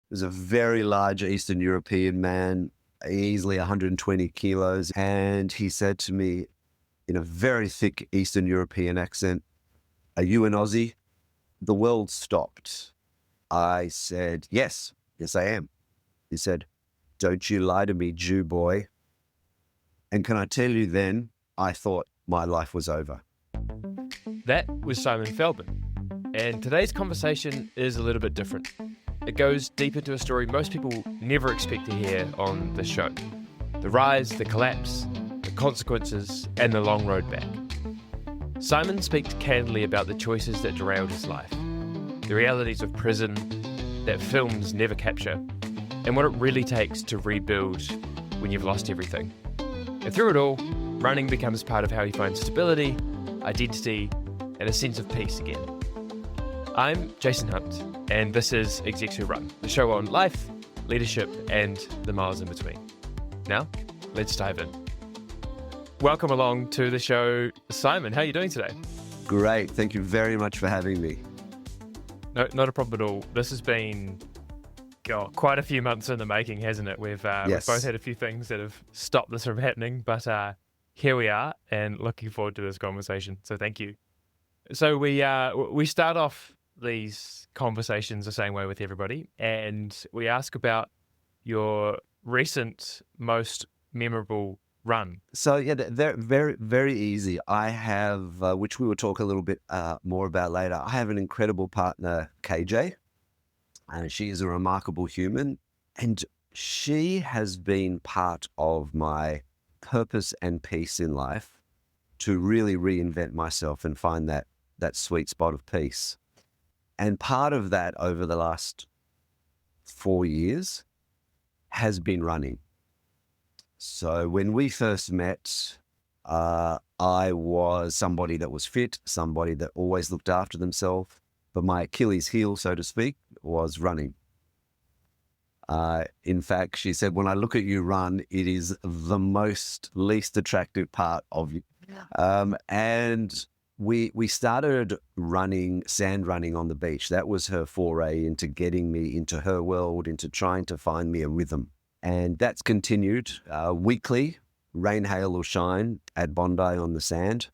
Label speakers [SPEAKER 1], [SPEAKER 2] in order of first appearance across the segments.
[SPEAKER 1] was a very large Eastern European man, easily 120 kilos. And he said to me in a very thick Eastern European accent, "Are you an Aussie?" The world stopped. I said, yes, I am. He said, "Don't you lie to me, Jew boy." And can I tell you then, I thought my life was over.
[SPEAKER 2] That was Simon Feldman. And today's conversation is a little bit different. It goes deep into a story most people never expect to hear on the show. The rise, the collapse, the consequences, and the long road back. Simon speaks candidly about the choices that derailed his life, the realities of prison that films never capture, and what it really takes to rebuild when you've lost everything. And through it all, running becomes part of how he finds stability, identity, and a sense of peace again. I'm Jason Hunt, and this is Execs Who Run, the show on life, leadership, and the miles in between. Now, let's dive in. Welcome along to the show, Simon. How are you doing today?
[SPEAKER 1] Great. Thank you very much for having me.
[SPEAKER 2] No, not a problem at all. This has been quite a few months in the making, hasn't it? We've both had a few things that have stopped this from happening, but here we are, and looking forward to this conversation. So thank you. So we start off these conversations the same way with everybody, and we ask about your recent most memorable run.
[SPEAKER 1] So yeah, they're very, very easy. I have, which we will talk a little bit more about later. I have an incredible partner, KJ, and she is a remarkable human, and she has been part of my purpose and peace in life to really reinvent myself and find that sweet spot of peace. And part of that over the last 4 years has been running. So when we first met, I was somebody that was fit, somebody that always looked after themselves, but my Achilles heel, so to speak, was running. In fact, she said, when I look at you run, it is the least attractive part of you. And we started sand running on the beach. That was her foray into getting me into her world, into trying to find me a rhythm. And that's continued weekly, rain, hail, or shine at Bondi on the sand,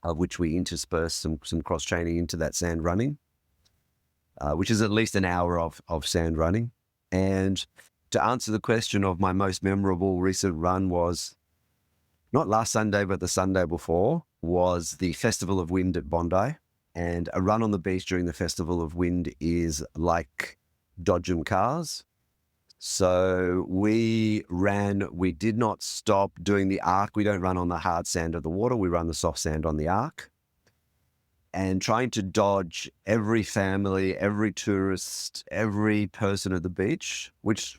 [SPEAKER 1] of which we intersperse some cross-training into that sand running, which is at least an hour of sand running. And to answer the question of my most memorable recent run was not last Sunday, but the Sunday before, was the Festival of Wind at Bondi. And a run on the beach during the Festival of Wind is like dodgem cars. So we did not stop doing the arc. We don't run on the hard sand of the water. We run the soft sand on the arc. And trying to dodge every family, every tourist, every person at the beach, which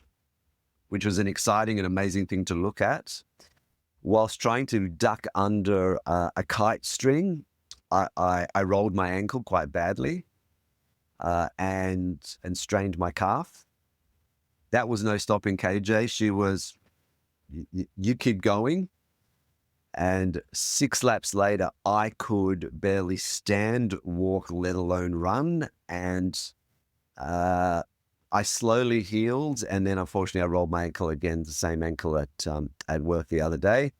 [SPEAKER 1] was an exciting and amazing thing to look at, whilst trying to duck under a kite string. I rolled my ankle quite badly and strained my calf. That was no stopping KJ. She was, you keep going. And 6 laps later, I could barely stand, walk, let alone run. And I slowly healed. And then unfortunately, I rolled my ankle again, the same ankle at work the other day.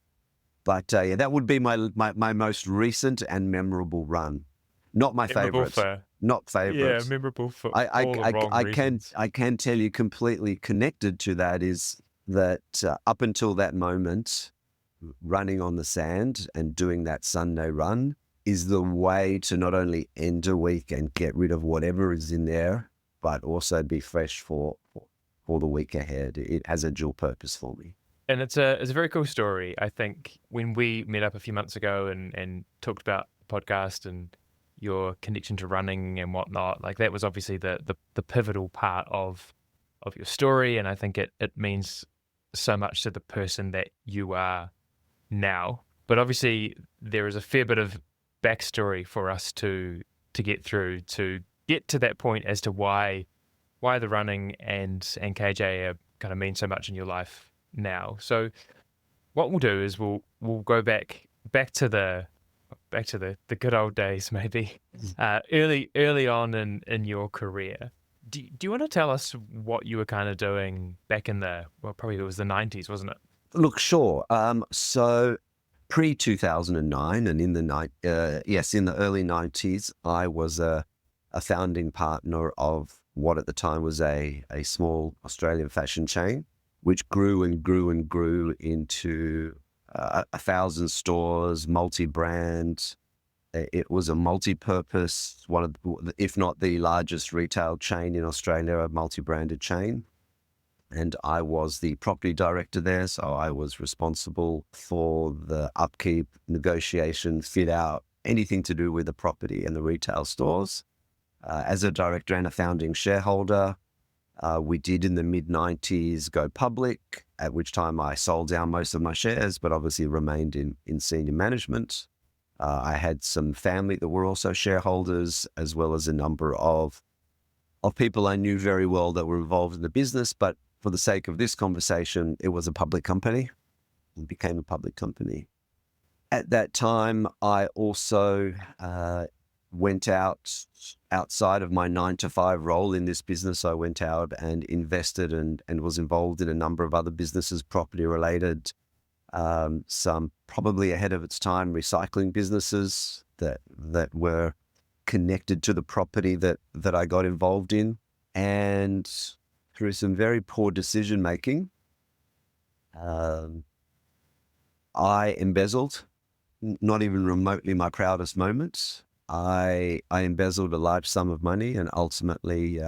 [SPEAKER 1] But yeah, that would be my most recent and memorable run. Not my favorite. Not favorite.
[SPEAKER 2] Yeah, memorable for all the wrong reasons.
[SPEAKER 1] I can tell you completely connected to that is that up until that moment, running on the sand and doing that Sunday run is the way to not only end a week and get rid of whatever is in there, but also be fresh for the week ahead. It has a dual purpose for me.
[SPEAKER 2] And it's a very cool story. I think when we met up a few months ago and talked about the podcast and your connection to running and whatnot, like that was obviously the pivotal part of your story. And I think it means so much to the person that you are now. But obviously there is a fair bit of backstory for us to get through to get to that point as to why the running and KJ are kind of mean so much in your life now. So what we'll do is we'll go back to the good old days, maybe early on in your career. Do you want to tell us what you were kind of doing back in probably it was the 90s, wasn't it?
[SPEAKER 1] Look, sure. So pre 2009 and in the early 90s, I was a founding partner of what at the time was a small Australian fashion chain, which grew and grew and grew into 1,000 stores, multi-brand. It was a multi-purpose, one of, if not the largest retail chain in Australia, a multi-branded chain. And I was the property director there, so I was responsible for the upkeep, negotiation, fit out, anything to do with the property and the retail stores. As a director and a founding shareholder, we did in the mid-90s go public, at which time I sold down most of my shares, but obviously remained in senior management. I had some family that were also shareholders, as well as a number of people I knew very well that were involved in the business. But for the sake of this conversation, it was a public company. It became a public company. At that time, I also went outside of my 9 to 5 role in this business. I went out and invested and was involved in a number of other businesses, property related, some probably ahead of its time recycling businesses that were connected to the property that I got involved in. And through some very poor decision making, I embezzled, not even remotely my proudest moments. I embezzled a large sum of money, and ultimately,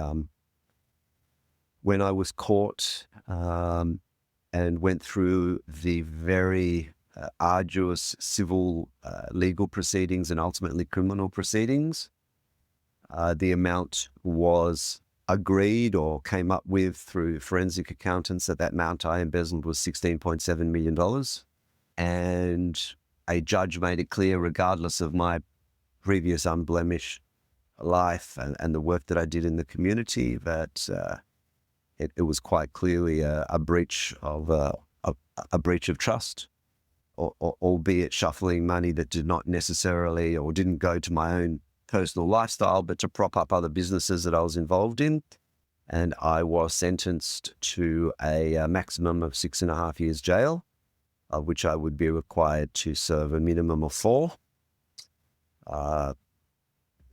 [SPEAKER 1] when I was caught and went through the very arduous civil legal proceedings and ultimately criminal proceedings, the amount was agreed or came up with through forensic accountants that amount I embezzled was $16.7 million. And a judge made it clear, regardless of my previous unblemished life and the work that I did in the community, that it was quite clearly a breach of a breach of trust, albeit shuffling money that did not necessarily or didn't go to my own personal lifestyle, but to prop up other businesses that I was involved in. And I was sentenced to a maximum of 6.5 years jail, of which I would be required to serve a minimum of 4.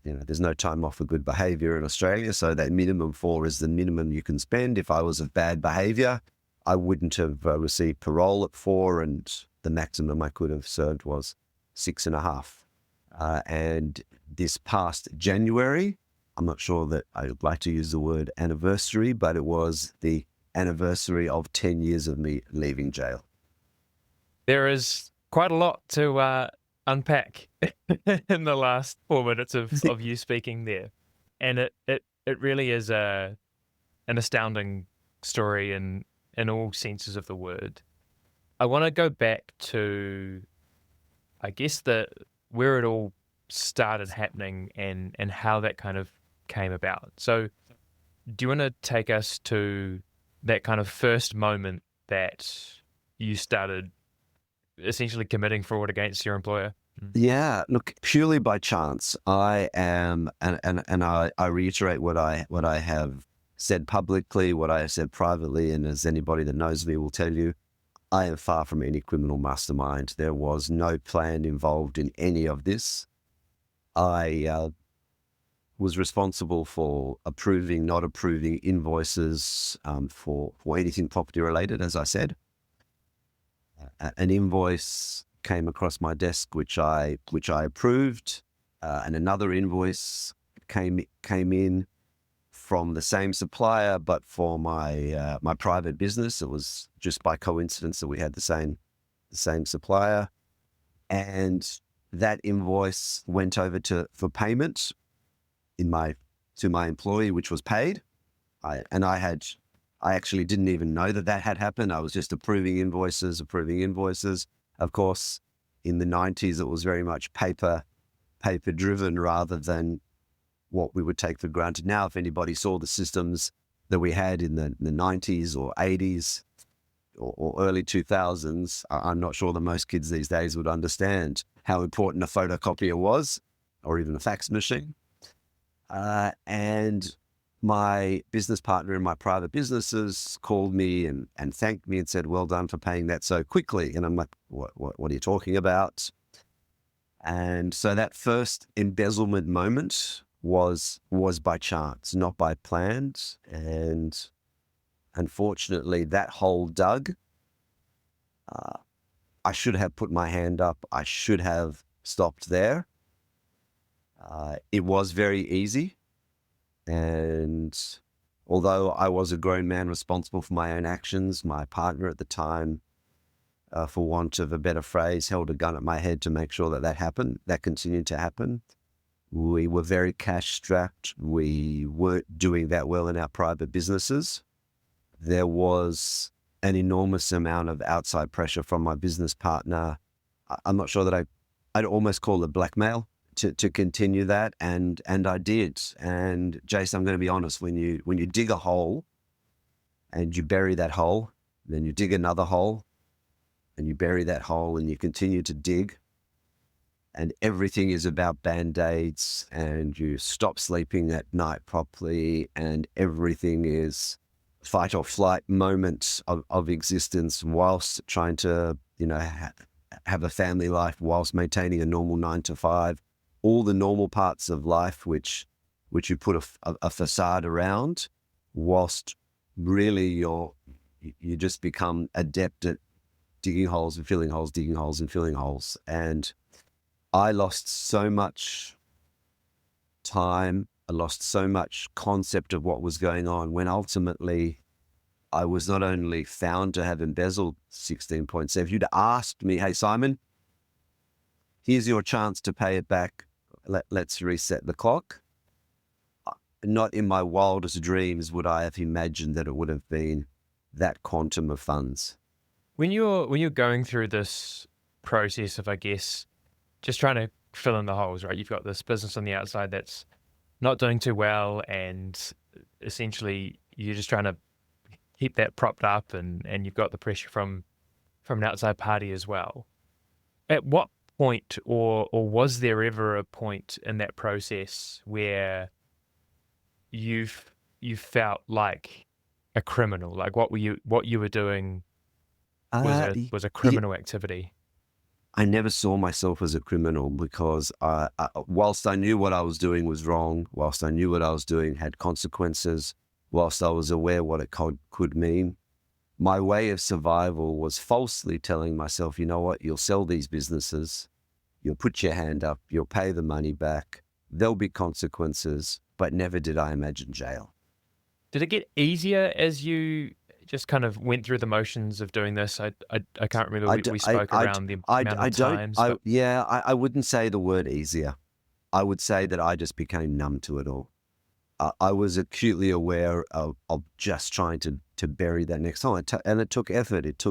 [SPEAKER 1] There's no time off for good behavior in Australia, so that minimum 4 is the minimum you can spend. If I was of bad behavior, I wouldn't have received parole at 4, and the maximum I could have served was 6.5. And this past January, I'm not sure that I would like to use the word anniversary, but it was the anniversary of 10 years of me leaving jail.
[SPEAKER 2] There is quite a lot to unpack in the last 4 minutes of you speaking there. And it really is an astounding story in all senses of the word. I want to go back to, I guess, where it all started happening and how that kind of came about. So do you want to take us to that kind of first moment that you started essentially committing fraud against your employer?
[SPEAKER 1] Yeah, look, purely by chance, I am, and I reiterate what I have said publicly, what I have said privately, and as anybody that knows me will tell you, I am far from any criminal mastermind. There was no plan involved in any of this. I was responsible for approving, not approving invoices for anything property related, as I said. An invoice came across my desk which I approved, and another invoice came in from the same supplier, but for my private business. It was just by coincidence that we had the same supplier, and that invoice went over for payment to my employee, which was paid. I actually didn't even know that had happened. I was just approving invoices. Of course, in the 90s, it was very much paper driven rather than what we would take for granted now. If anybody saw the systems that we had in the 90s or 80s or early 2000s, I'm not sure that most kids these days would understand how important a photocopier was, or even a fax machine. And my business partner in my private businesses called me and thanked me and said, well done for paying that so quickly. And I'm like, what are you talking about? And so that first embezzlement moment was by chance, not by plans. And unfortunately, that hole dug. I should have put my hand up. I should have stopped there. It was very easy. And although I was a grown man responsible for my own actions, my partner at the time, for want of a better phrase, held a gun at my head to make sure that happened. That continued to happen. We were very cash strapped. We weren't doing that well in our private businesses. There was an enormous amount of outside pressure from my business partner. I'm not sure that I'd almost call it blackmail to continue that. And I did. And Jason, I'm going to be honest, when you dig a hole and you bury that hole, then you dig another hole and you bury that hole and you continue to dig, and everything is about Band-Aids, and you stop sleeping at night properly, and everything is fight or flight moments of existence whilst trying to, have a family life, whilst maintaining a normal 9 to 5, all the normal parts of life, which you put a facade around, whilst really you just become adept at digging holes and filling holes, digging holes and filling holes. And I lost so much time. I lost so much concept of what was going on when ultimately I was not only found to have embezzled 16 points. If you'd asked me, hey, Simon, here's your chance to pay it back. Let's reset the clock. Not in my wildest dreams would I have imagined that it would have been that quantum of funds.
[SPEAKER 2] When you're going through this process of, I guess, just trying to fill in the holes, right? You've got this business on the outside that's not doing too well, and essentially you're just trying to keep that propped up, and you've got the pressure from an outside party as well. At what point, or was there ever a point in that process where you felt like a criminal? Like what you were doing was a criminal activity?
[SPEAKER 1] I never saw myself as a criminal because whilst I knew what I was doing was wrong, whilst I knew what I was doing had consequences, whilst I was aware what it could mean, my way of survival was falsely telling myself, you know what, you'll sell these businesses, you'll put your hand up, you'll pay the money back, there'll be consequences, but never did I imagine jail.
[SPEAKER 2] Did it get easier as you just kind of went through the motions of doing this? I can't remember. We spoke around the amount of times.
[SPEAKER 1] I wouldn't say the word easier. I would say that I just became numb to it all. I was acutely aware of just trying to bury that next hole. And it took effort. It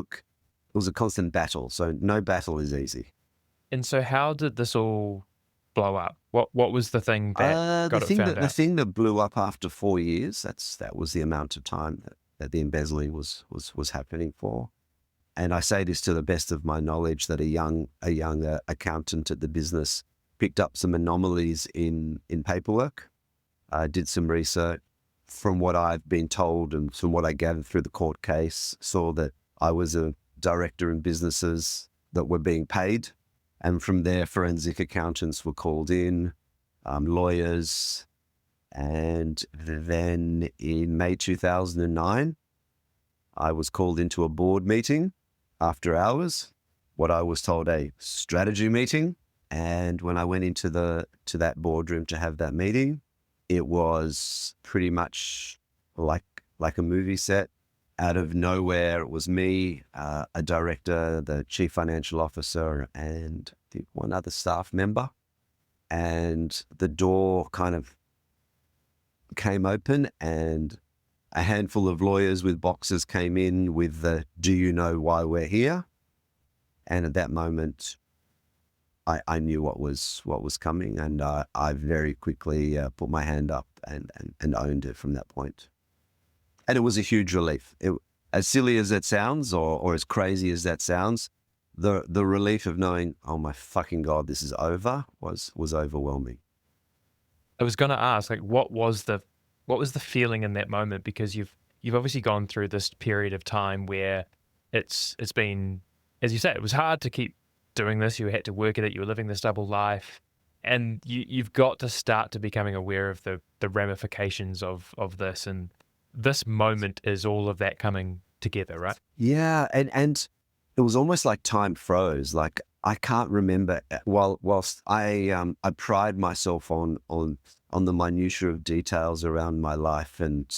[SPEAKER 1] was a constant battle. So no battle is easy.
[SPEAKER 2] And so how did this all blow up? What was the thing that got it found out?
[SPEAKER 1] The thing that blew up after 4 years, that was the amount of time that the embezzling was happening for. And I say this to the best of my knowledge, that a young accountant at the business picked up some anomalies in paperwork, did some research. From what I've been told and from what I gathered through the court case, saw that I was a director in businesses that were being paid. And from there, forensic accountants were called in, lawyers. And then in May 2009, I was called into a board meeting after hours, what I was told a strategy meeting. And when I went into that boardroom to have that meeting, it was pretty much like a movie set. Out of nowhere, it was me, a director, the chief financial officer, and I think one other staff member. And the door kind of came open and a handful of lawyers with boxes came in with the, do you know why we're here? And at that moment, I knew what was coming, and I very quickly put my hand up and owned it from that point. And it was a huge relief. As silly as that sounds, or as crazy as that sounds, the relief of knowing, oh my fucking God, this is over, was overwhelming.
[SPEAKER 2] I was going to ask, like, what was the What was the feeling in that moment? Because you've obviously gone through this period of time where it's been, as you say, it was hard to keep doing this. You had to work at it. You were living this double life, and you've got to start to becoming aware of the ramifications of this. And this moment is all of that coming together, right?
[SPEAKER 1] Yeah, and it was almost like time froze. Like I can't remember. Whilst I pride myself on the minutiae of details around my life and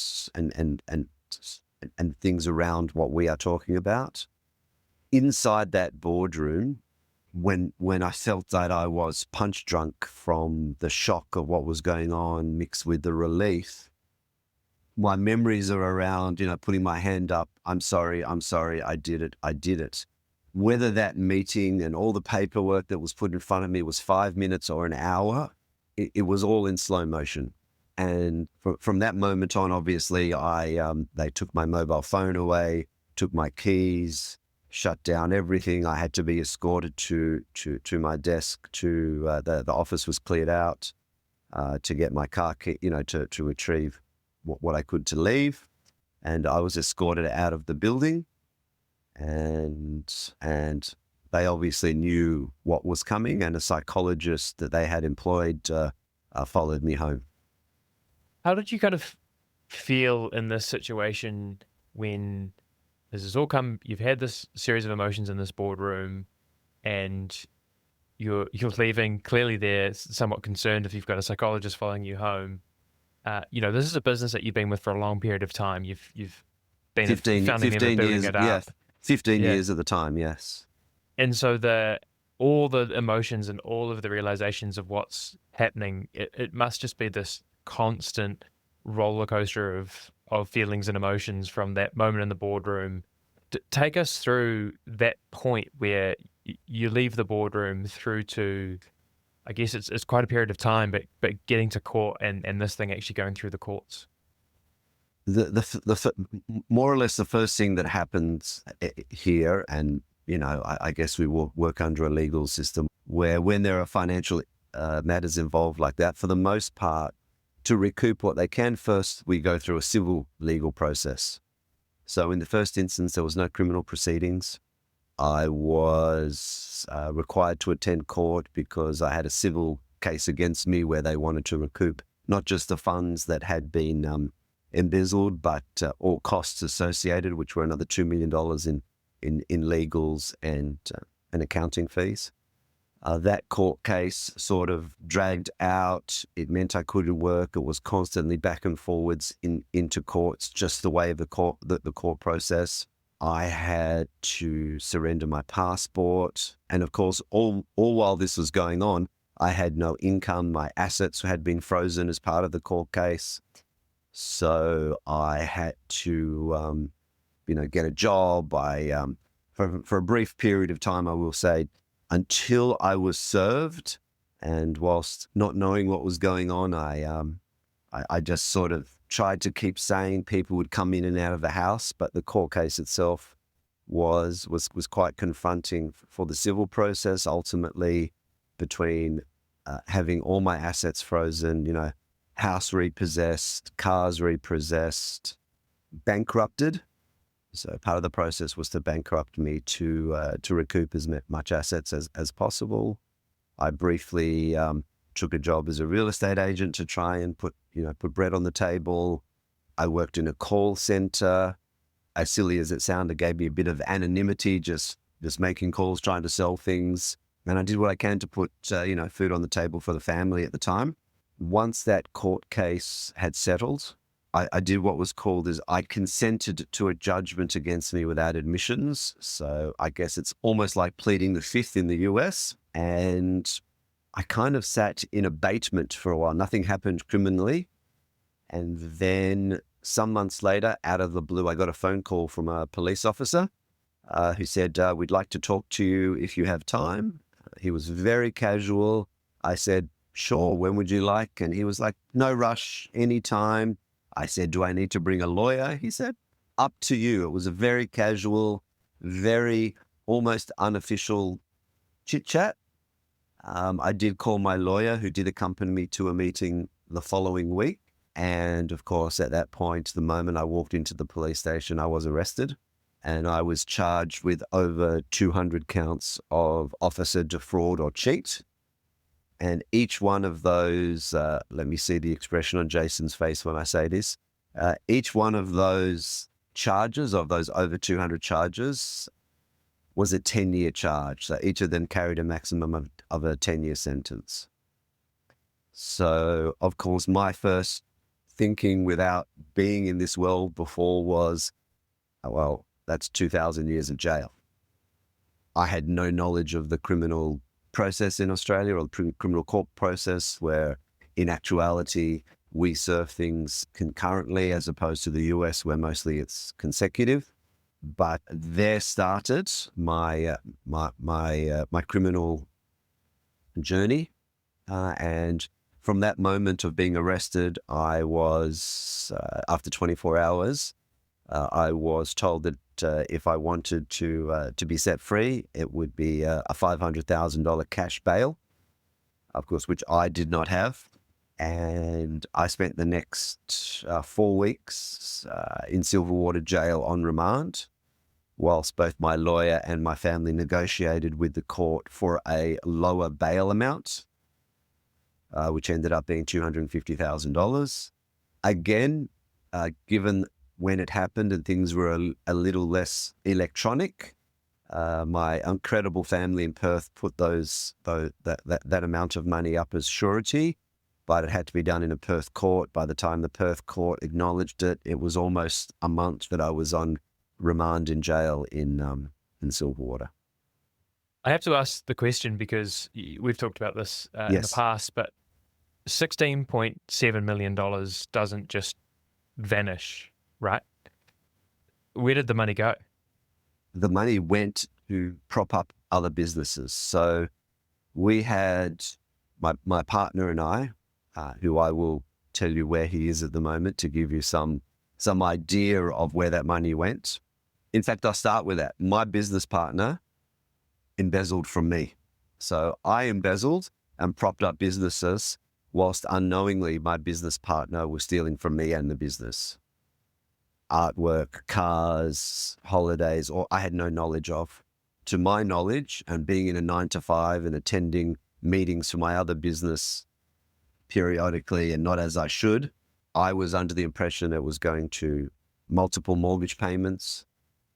[SPEAKER 1] things around what we are talking about. Inside that boardroom, when I felt that I was punch drunk from the shock of what was going on, mixed with the relief, my memories are around, putting my hand up. I'm sorry, I did it. Whether that meeting and all the paperwork that was put in front of me was 5 minutes or an hour, it was all in slow motion. And from that moment on, obviously, they took my mobile phone away, took my keys, shut down everything. I had to be escorted to my desk. The office was cleared out to get my car key, to retrieve what I could to leave. And I was escorted out of the building, and they obviously knew what was coming, and a psychologist that they had employed followed me home.
[SPEAKER 2] How did you kind of feel in this situation when this has all come? You've had this series of emotions in this boardroom, and you're leaving. Clearly, they're somewhat concerned if you've got a psychologist following you home. This is a business that you've been with for a long period of time. You've been
[SPEAKER 1] 15
[SPEAKER 2] a founding member, building
[SPEAKER 1] years,
[SPEAKER 2] it
[SPEAKER 1] yeah,
[SPEAKER 2] up.
[SPEAKER 1] 15
[SPEAKER 2] Yeah.
[SPEAKER 1] years at the time, yes.
[SPEAKER 2] And so all the emotions and all of the realizations of what's happening, it must just be this constant roller coaster of feelings and emotions from that moment in the boardroom. Take us through that point where you leave the boardroom through to, I guess it's quite a period of time, but getting to court and this thing actually going through the courts.
[SPEAKER 1] More or less the first thing that happens here, and I guess we will work under a legal system where when there are financial matters involved like that, for the most part, to recoup what they can, first we go through a civil legal process. So in the first instance, there was no criminal proceedings. I was required to attend court because I had a civil case against me where they wanted to recoup not just the funds that had been embezzled, but all costs associated, which were another $2 million in legals and accounting fees. That court case sort of dragged out. It meant I couldn't work. It was constantly back and forwards into courts, just the way of the court process. I had to surrender my passport. And of course, all while this was going on, I had no income. My assets had been frozen as part of the court case. So I had to, get a job. For a brief period of time, I will say, until I was served, and whilst not knowing what was going on, I just sort of tried to keep saying people would come in and out of the house, but the court case itself was quite confronting for the civil process. Ultimately, between having all my assets frozen, house repossessed, cars repossessed, bankrupted. So part of the process was to bankrupt me to recoup as much assets as possible. I briefly took a job as a real estate agent to try and put bread on the table. I worked in a call center. As silly as it sounded, gave me a bit of anonymity, just making calls, trying to sell things. And I did what I can to put food on the table for the family at the time. Once that court case had settled, I did what was called I consented to a judgment against me without admissions. So I guess it's almost like pleading the fifth in the US. And I kind of sat in abatement for a while. Nothing happened criminally. And then some months later, out of the blue, I got a phone call from a police officer who said, we'd like to talk to you if you have time. He was very casual. I said, sure, when would you like? And he was like, no rush, anytime. I said, do I need to bring a lawyer? He said, up to you. It was a very casual, very almost unofficial chit chat. I did call my lawyer, who did accompany me to a meeting the following week. And of course, at that point, the moment I walked into the police station, I was arrested and I was charged with over 200 counts of officer defraud or cheat. And each one of those, let me see the expression on Jason's face when I say this, each one of those charges, of those over 200 charges, was a 10-year charge. So each of them carried a maximum of a 10-year sentence. So, of course, my first thinking without being in this world before was, well, that's 2,000 years of jail. I had no knowledge of the criminal process in Australia or the criminal court process, where in actuality we serve things concurrently as opposed to the US where mostly it's consecutive. But there started my criminal journey, and from that moment of being arrested, I was after 24 hours, I was told that if I wanted to be set free, it would be a $500,000 cash bail, of course, which I did not have. And I spent the next 4 weeks in Silverwater Jail on remand, whilst both my lawyer and my family negotiated with the court for a lower bail amount, which ended up being $250,000. Again, given when it happened and things were a little less electronic, my incredible family in Perth put that amount of money up as surety, but it had to be done in a Perth court. By the time the Perth court acknowledged it, it was almost a month that I was on remand in jail in Silverwater.
[SPEAKER 2] I have to ask the question because we've talked about this in the past, but $16.7 million doesn't just vanish, right? Where did the money go?
[SPEAKER 1] The money went to prop up other businesses. So we had my partner and I, who I will tell you where he is at the moment to give you some idea of where that money went. In fact, I'll start with that. My business partner embezzled from me. So I embezzled and propped up businesses whilst unknowingly my business partner was stealing from me and the business. Artwork, cars, holidays, or I had no knowledge of. To my knowledge, and being in a 9-to-5 and attending meetings for my other business periodically and not as I should, I was under the impression it was going to multiple mortgage payments,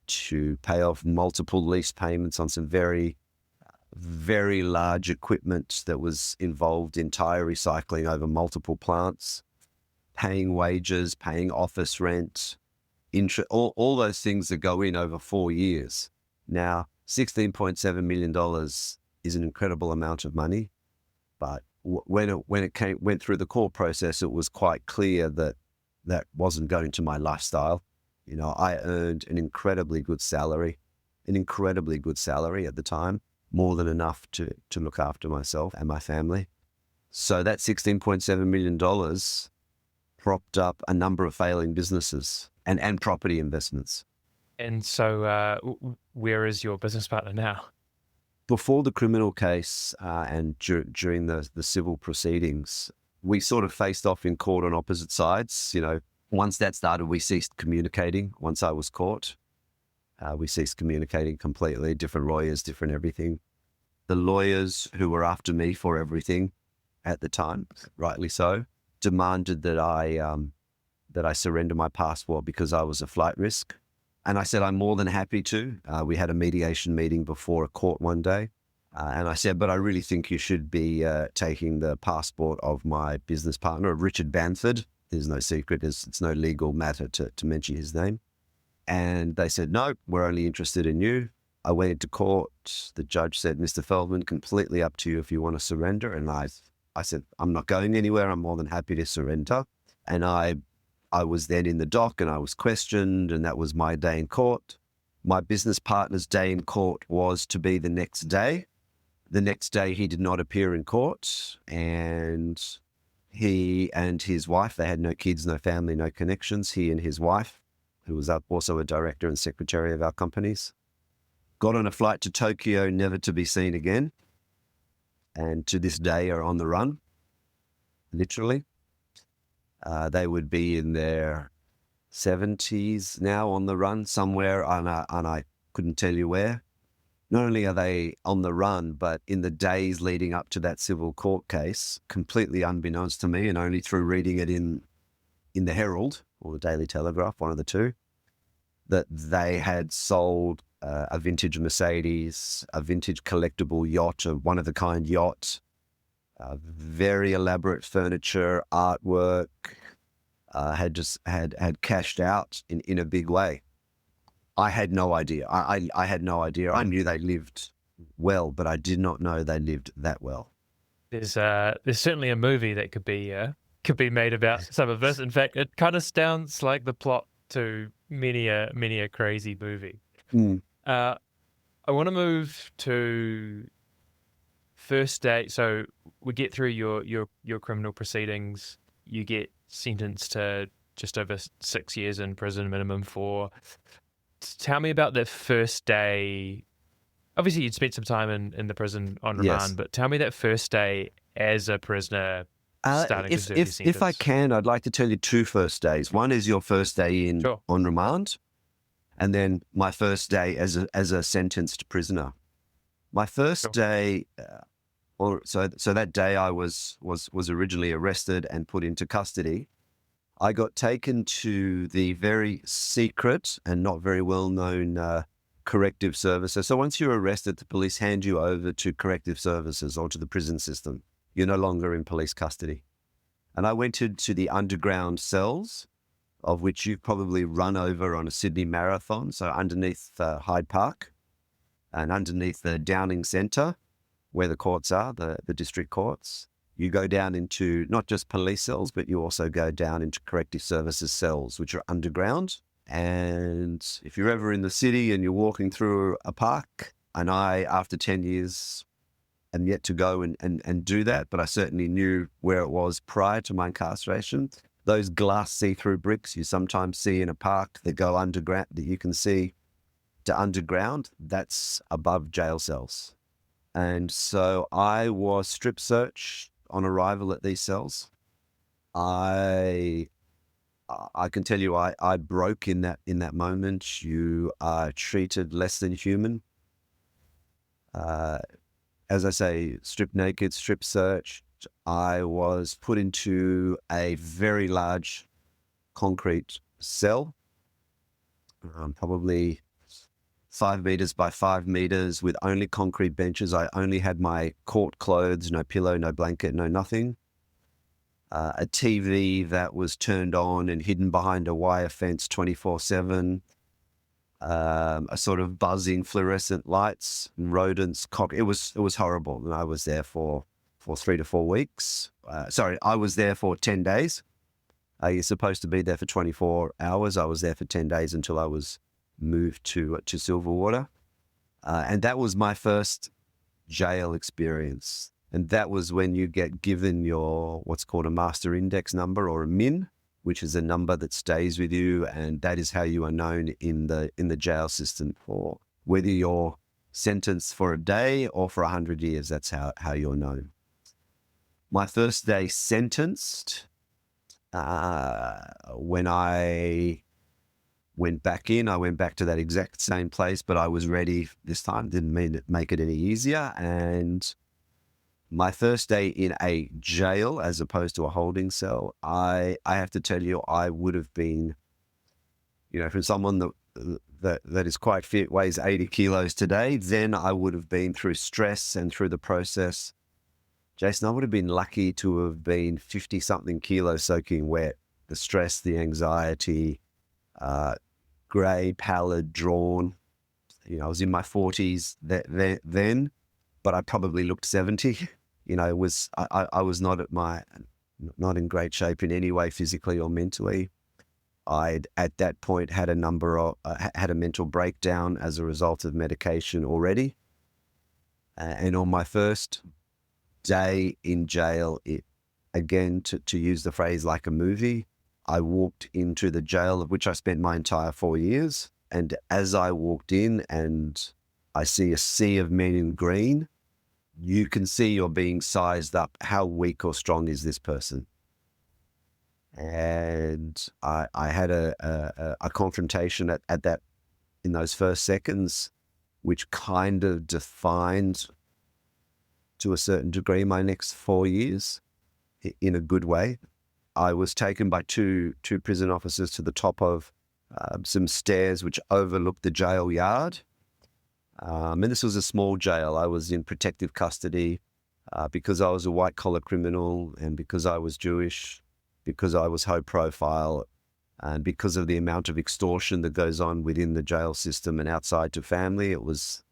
[SPEAKER 1] to pay off multiple lease payments on some very, very large equipment that was involved in tire recycling over multiple plants, paying wages, paying office rent, interest, all those things that go in over 4 years. Now, $16.7 million is an incredible amount of money, but when it went through the court process, it was quite clear that that wasn't going to my lifestyle. You know, I earned an incredibly good salary at the time, more than enough to look after myself and my family. So that $16.7 million propped up a number of failing businesses and property investments.
[SPEAKER 2] And so where is your business partner now?
[SPEAKER 1] Before the criminal case and during the civil proceedings, we sort of faced off in court on opposite sides. You know, once that started, we ceased communicating. Once I was caught, we ceased communicating completely. Different lawyers, different everything. The lawyers who were after me for everything at the time, rightly so, demanded that I surrender my passport because I was a flight risk. And I said, I'm more than happy to. We had a mediation meeting before a court one day. And I said, but I really think you should be taking the passport of my business partner, Richard Banford. There's no secret. It's no legal matter to mention his name. And they said, no, we're only interested in you. I went into court. The judge said, Mr. Feldman, completely up to you if you want to surrender. And I said, I'm not going anywhere. I'm more than happy to surrender. And I was then in the dock and I was questioned, and that was my day in court. My business partner's day in court was to be the next day. The next day he did not appear in court, and he and his wife, they had no kids, no family, no connections. He and his wife, who was also a director and secretary of our companies, got on a flight to Tokyo, never to be seen again. And to this day are on the run, literally. They would be in their 70s now on the run somewhere, and I couldn't tell you where. Not only are they on the run, but in the days leading up to that civil court case, completely unbeknownst to me, and only through reading it in the Herald or the Daily Telegraph, one of the two, that they had sold a vintage Mercedes, a vintage collectible yacht, a one-of-a-kind yacht, very elaborate furniture, artwork, had cashed out in a big way. I had no idea. I had no idea. I knew they lived well, but I did not know they lived that well.
[SPEAKER 2] There's certainly a movie that could be made about some of this. In fact, it kind of sounds like the plot to many a crazy movie. I want to move to first day. So we get through your criminal proceedings. You get sentenced to just over 6 years in prison, minimum 4. Tell me about the first day. Obviously, you'd spent some time in the prison on remand,
[SPEAKER 1] Yes.
[SPEAKER 2] but tell me that first day as a prisoner starting to serve your sentence.
[SPEAKER 1] If I can, I'd like to tell you 2 first days. One is your first day in
[SPEAKER 2] Sure.
[SPEAKER 1] on remand, and then my first day as a sentenced prisoner. My first
[SPEAKER 2] Sure.
[SPEAKER 1] day, so that day I was originally arrested and put into custody. I got taken to the very secret and not very well-known corrective services. So once you're arrested, the police hand you over to corrective services or to the prison system. You're no longer in police custody. And I went into the underground cells, of which you've probably run over on a Sydney marathon. So underneath Hyde Park and underneath the Downing Centre, where the courts are, the district courts. You go down into not just police cells, but you also go down into corrective services cells, which are underground. And if you're ever in the city and you're walking through a park, and I, after 10 years, am yet to go and do that, but I certainly knew where it was prior to my incarceration. Those glass see-through bricks you sometimes see in a park that go underground, that you can see to underground, that's above jail cells. And so I was strip searched on arrival at these cells. I can tell you, I broke in that moment. You are treated less than human. As I say, stripped naked, strip searched. I was put into a very large concrete cell, probably 5 meters by 5 meters, with only concrete benches. I only had my court clothes, no pillow, no blanket, no nothing. A TV that was turned on and hidden behind a wire fence 24/7. A sort of buzzing fluorescent lights, rodents, It was horrible. And I was there for 3 to 4 weeks. I was there for 10 days. You're supposed to be there for 24 hours. I was there for 10 days until I was moved to Silverwater. And that was my first jail experience. And that was when you get given your what's called a master index number, or a MIN, which is a number that stays with you, and that is how you are known in the jail system, for whether you're sentenced for a day or for 100 years. That's how you're known. My first day sentenced, when I went back in, I went back to that exact same place, but I was ready this time. Didn't make it any easier. And my first day in a jail as opposed to a holding cell, I have to tell you, I would have been, from someone that is quite fit, weighs 80 kilos today, then I would have been through stress and through the process. Jason, I would have been lucky to have been 50-something kilos soaking wet. The stress, the anxiety, grey, pallid, drawn. I was in my 40s then, but I probably looked 70. I was not in great shape in any way, physically or mentally. I'd at that point had a mental breakdown as a result of medication already. And on my first day in jail, again, to use the phrase like a movie, I walked into the jail of which I spent my entire 4 years. And as I walked in and I see a sea of men in green, you can see you're being sized up. How weak or strong is this person? And I had a confrontation at that in those first seconds, which kind of defined to a certain degree my next 4 years in a good way. I was taken by two prison officers to the top of some stairs which overlooked the jail yard. And this was a small jail. I was in protective custody because I was a white-collar criminal, and because I was Jewish, because I was high profile, and because of the amount of extortion that goes on within the jail system and outside to family. It was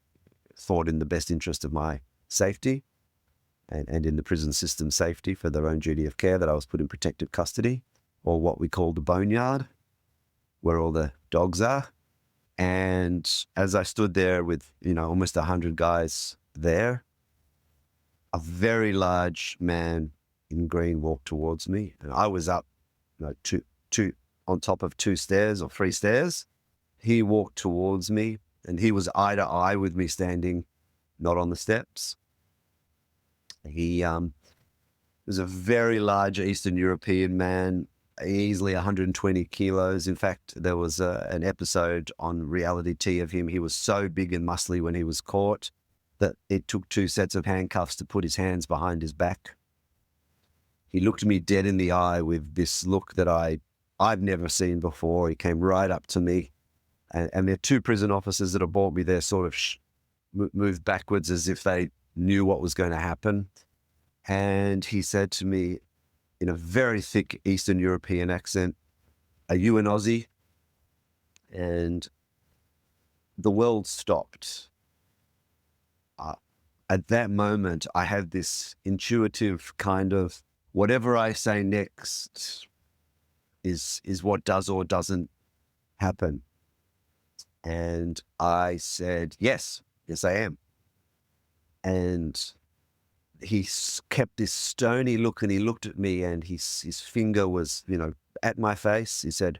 [SPEAKER 1] thought in the best interest of my safety and in the prison system safety for their own duty of care that I was put in protective custody, or what we call the boneyard, where all the dogs are. And as I stood there with, almost 100 guys there, a very large man in green walked towards me. And I was up, two on top of 2 stairs or 3 stairs. He walked towards me, and he was eye to eye with me, standing not on the steps. He was a very large Eastern European man, easily 120 kilos. In fact, there was an episode on reality TV of him. He was so big and muscly when he was caught that it took 2 sets of handcuffs to put his hands behind his back. He looked me dead in the eye with this look that I've never seen before. He came right up to me, and there are 2 prison officers that have brought me there sort of moved backwards as if they knew what was going to happen. And he said to me in a very thick Eastern European accent, "Are you an Aussie?" And the world stopped. At that moment, I had this intuitive kind of, whatever I say next is what does or doesn't happen. And I said, yes, I am. And he kept this stony look, and he looked at me, and his finger was, at my face. He said,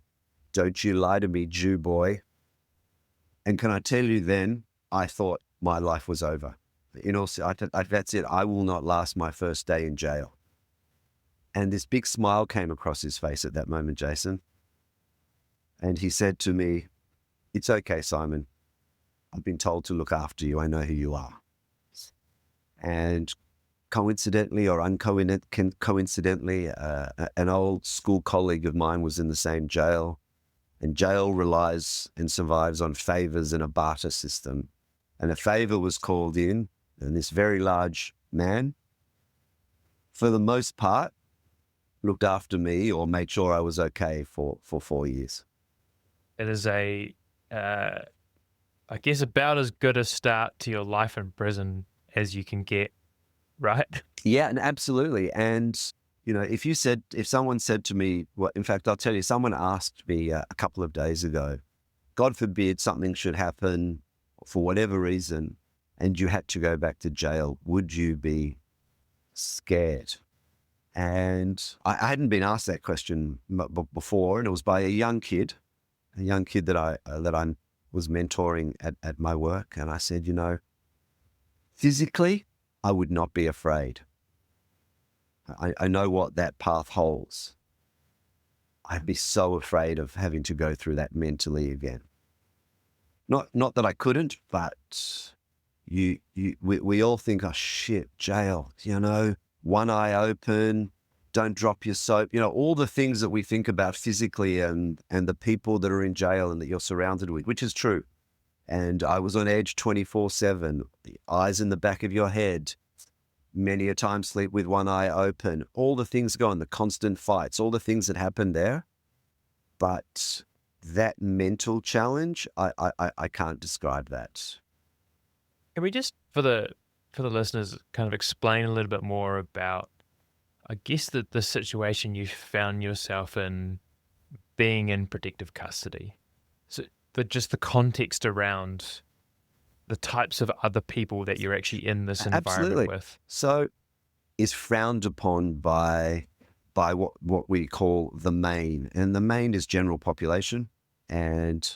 [SPEAKER 1] "Don't you lie to me, Jew boy." And can I tell you, then I thought my life was over. That's it. I will not last my first day in jail. And this big smile came across his face at that moment, Jason. And he said to me, "It's okay, Simon. I've been told to look after you. I know who you are." And coincidentally or coincidentally, an old school colleague of mine was in the same jail. And jail relies and survives on favors and a barter system. And a favor was called in, and this very large man, for the most part, looked after me or made sure I was okay for 4 years.
[SPEAKER 2] It is I guess, about as good a start to your life in prison as you can get, right?
[SPEAKER 1] Yeah, and absolutely. And, if someone said to me, well, in fact, I'll tell you, someone asked me a couple of days ago, God forbid something should happen for whatever reason, and you had to go back to jail, would you be scared? And I hadn't been asked that question before, and it was by a young kid that I was mentoring at my work. And I said, physically, I would not be afraid. I know what that path holds. I'd be so afraid of having to go through that mentally again. Not that I couldn't, but we all think, oh shit, jail, one eye open, don't drop your soap, all the things that we think about physically and the people that are in jail and that you're surrounded with, which is true. And I was on edge 24/7, the eyes in the back of your head, many a time sleep with one eye open, all the things going, the constant fights, all the things that happen there. But that mental challenge, I can't describe that.
[SPEAKER 2] Can we just, for the listeners, kind of explain a little bit more about, I guess, the situation you found yourself in, being in protective custody? So just the context around the types of other people that you're actually in this environment with.
[SPEAKER 1] So is frowned upon by what we call the main, and the main is general population. And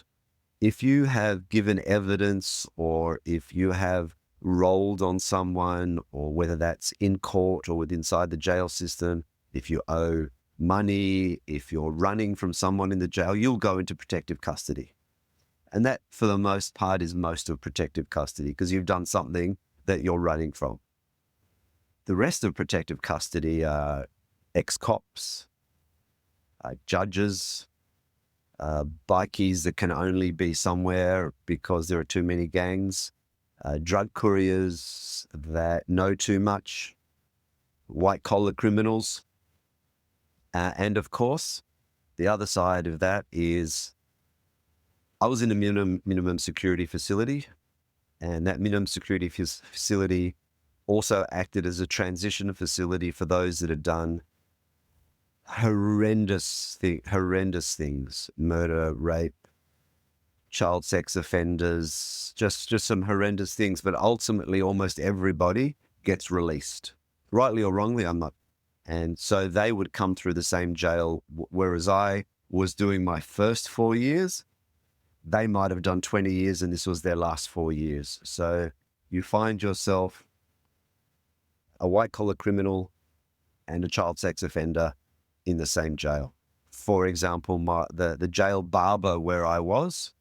[SPEAKER 1] if you have given evidence, or if you have rolled on someone, or whether that's in court or inside the jail system, if you owe money, if you're running from someone in the jail, you'll go into protective custody. And that, for the most part, is most of protective custody because you've done something that you're running from. The rest of protective custody are ex-cops, judges, bikies that can only be somewhere because there are too many gangs, drug couriers that know too much, white-collar criminals. And of course, the other side of that is I was in a minimum security facility, and that minimum security facility also acted as a transition facility for those that had done horrendous things, murder, rape, child sex offenders, just some horrendous things. But ultimately, almost everybody gets released, rightly or wrongly. I'm not. And so they would come through the same jail, whereas I was doing my first 4 years. They might have done 20 years and this was their last 4 years. So you find yourself a white-collar criminal and a child sex offender in the same jail. For example, the jail barber where I was,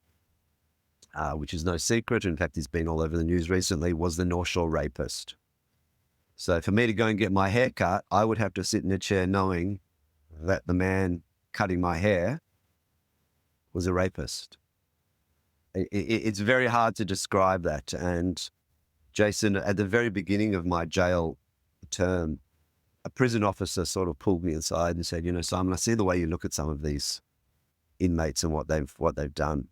[SPEAKER 1] which is no secret, in fact, he's been all over the news recently, was the North Shore rapist. So for me to go and get my hair cut, I would have to sit in a chair knowing that the man cutting my hair was a rapist. It's very hard to describe that. And Jason, at the very beginning of my jail term, a prison officer sort of pulled me aside and said, Simon, I see the way you look at some of these inmates and what they've done.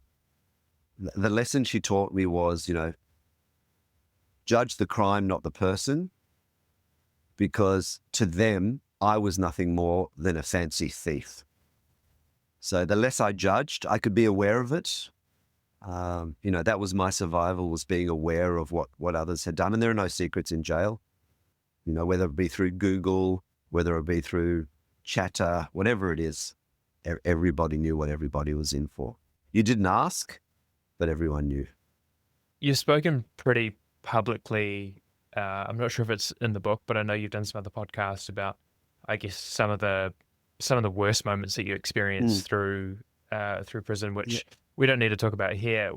[SPEAKER 1] The lesson she taught me was, judge the crime, not the person, because to them, I was nothing more than a fancy thief. So the less I judged, I could be aware of it. That was my survival, was being aware of what others had done. And there are no secrets in jail, whether it be through Google, whether it be through Chatter, whatever it is, everybody knew what everybody was in for. You didn't ask, but everyone knew.
[SPEAKER 2] You've spoken pretty publicly. I'm not sure if it's in the book, but I know you've done some other podcasts about, I guess, some of the worst moments that you experienced through prison, which we don't need to talk about here.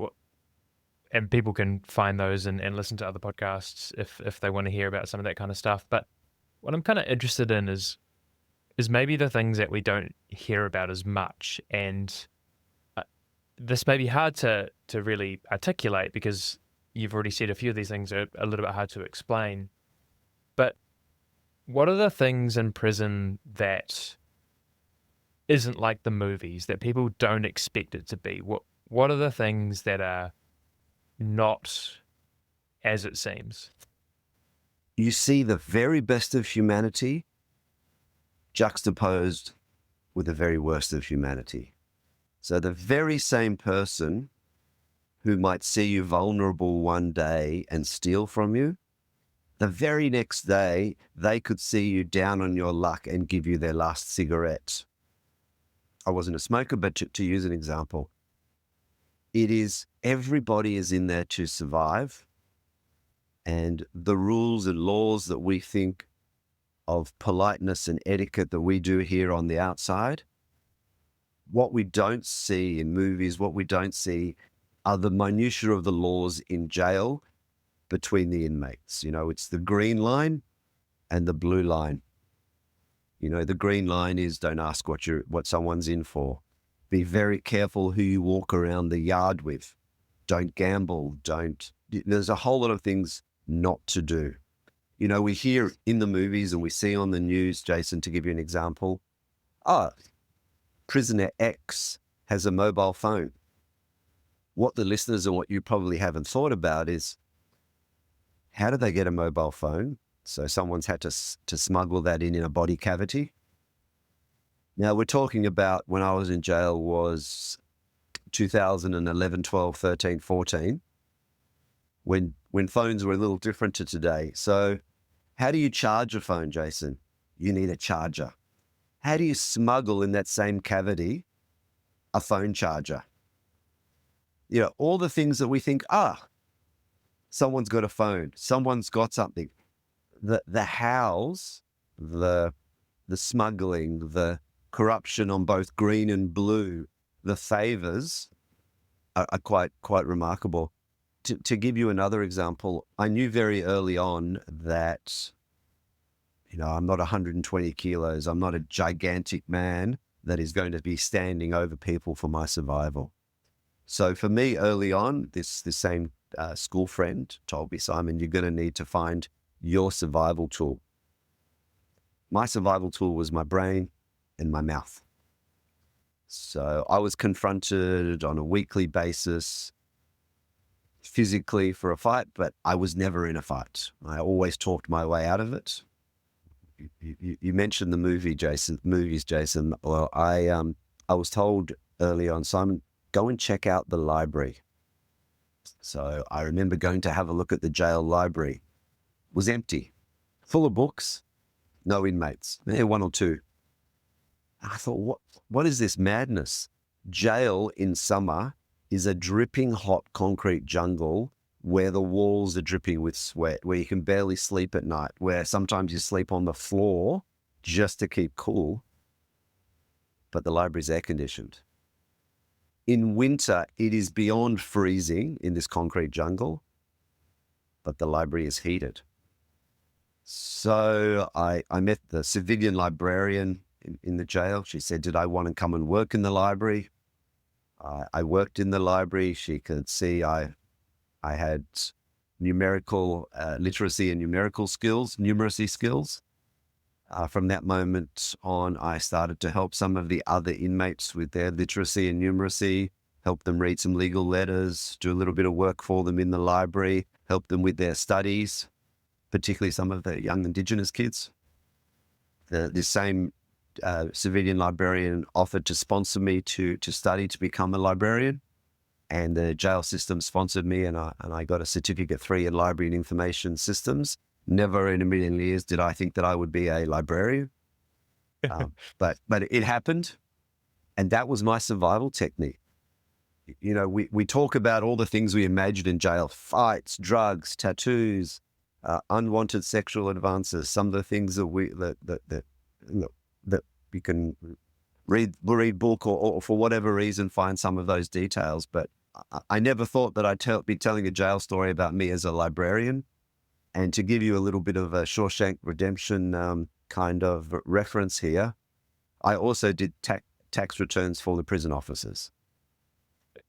[SPEAKER 2] And people can find those and listen to other podcasts if they want to hear about some of that kind of stuff. But what I'm kind of interested in is maybe the things that we don't hear about as much. And this may be hard to really articulate because you've already said a few of these things are a little bit hard to explain. But what are the things in prison that isn't like the movies, that people don't expect it to be? What are the things that are not as it seems?
[SPEAKER 1] You see the very best of humanity juxtaposed with the very worst of humanity. So the very same person who might see you vulnerable one day and steal from you, the very next day, they could see you down on your luck and give you their last cigarette. I wasn't a smoker, but to use an example, everybody is in there to survive. And the rules and laws that we think of politeness and etiquette that we do here on the outside, what we don't see in movies, what we don't see are the minutiae of the laws in jail between the inmates. It's the green line and the blue line. The green line is don't ask what someone's in for. Be very careful who you walk around the yard with. Don't gamble. There's a whole lot of things not to do. We hear in the movies and we see on the news, Jason, to give you an example, prisoner X has a mobile phone. What the listeners and what you probably haven't thought about is, how do they get a mobile phone? So someone's had to smuggle that in a body cavity. Now we're talking about when I was in jail was 2011, 12, 13, 14, when phones were a little different to today. So how do you charge a phone, Jason? You need a charger. How do you smuggle in that same cavity a phone charger? All the things that we think, someone's got a phone, someone's got something. The hows, the smuggling, the corruption on both green and blue, the favors are quite remarkable. To give you another example, I knew very early on that, I'm not 120 kilos. I'm not a gigantic man that is going to be standing over people for my survival. So for me, early on, this same school friend told me, Simon, you're going to need to find your survival tool. My survival tool was my brain and my mouth. So I was confronted on a weekly basis, physically for a fight, but I was never in a fight. I always talked my way out of it. You mentioned the movies, Jason. Well, I was told early on, Simon, go and check out the library. So I remember going to have a look at the jail library. It was empty, full of books, no inmates, one or two. I thought, what is this madness? Jail in summer is a dripping hot concrete jungle where the walls are dripping with sweat, where you can barely sleep at night, where sometimes you sleep on the floor just to keep cool. But the library's air conditioned. In winter, it is beyond freezing in this concrete jungle, but the library is heated. So I met the civilian librarian in the jail. She said, did I want to come and work in the library? I worked in the library. She could see I had numerical literacy and numeracy skills. From that moment on, I started to help some of the other inmates with their literacy and numeracy, help them read some legal letters, do a little bit of work for them in the library, help them with their studies, particularly some of the young Indigenous kids. The same civilian librarian offered to sponsor me to study to become a librarian, and the jail system sponsored me, and I got a Certificate 3 in Library and Information Systems. Never in a million years did I think that I would be a librarian, but it happened, and that was my survival technique. We talk about all the things we imagine in jail: fights, drugs, tattoos, unwanted sexual advances. Some of the things that you can read book or for whatever reason find some of those details. But I never thought that I'd be telling a jail story about me as a librarian. And to give you a little bit of a Shawshank Redemption kind of reference here, I also did tax returns for the prison officers,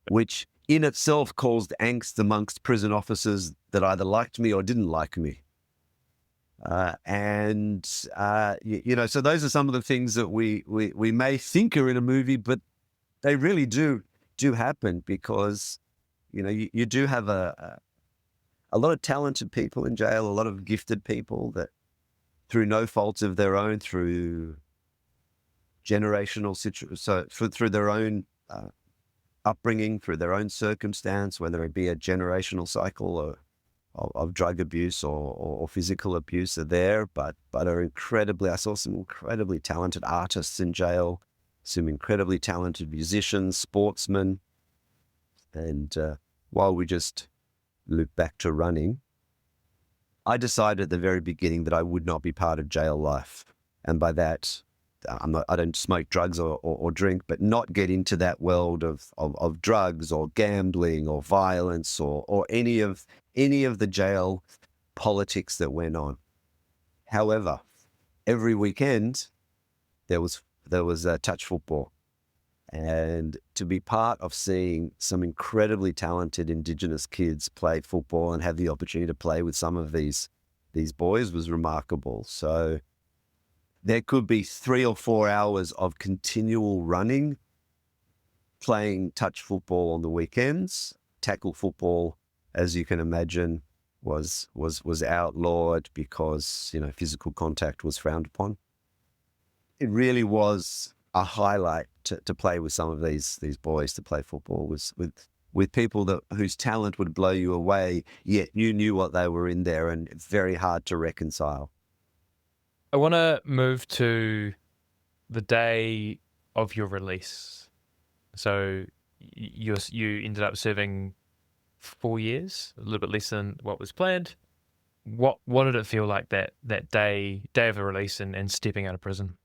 [SPEAKER 1] which in itself caused angst amongst prison officers that either liked me or didn't like me. So those are some of the things that we may think are in a movie, but they really do happen, because you do have a lot of talented people in jail, a lot of gifted people that, through no fault of their own, through generational through their own upbringing, through their own circumstance, whether it be a generational cycle of drug abuse or physical abuse, are there, but I saw some incredibly talented artists in jail, some incredibly talented musicians, sportsmen. And while we just loop back to running, I decided at the very beginning that I would not be part of jail life. And by that, I don't smoke drugs or drink, but not get into that world of drugs or gambling or violence or any of the jail politics that went on. However, every weekend there was touch football. And to be part of seeing some incredibly talented Indigenous kids play football and have the opportunity to play with some of these boys was remarkable. So there could be 3 or 4 hours of continual running, playing touch football on the weekends. Tackle football, as you can imagine, was outlawed because physical contact was frowned upon. It really was a highlight to play with some of these boys, to play football with people whose talent would blow you away, yet you knew what they were in there, and it's very hard to reconcile.
[SPEAKER 2] I want to move to the day of your release. So you ended up serving 4 years, a little bit less than what was planned. What did it feel like that day of the release and stepping out of prison?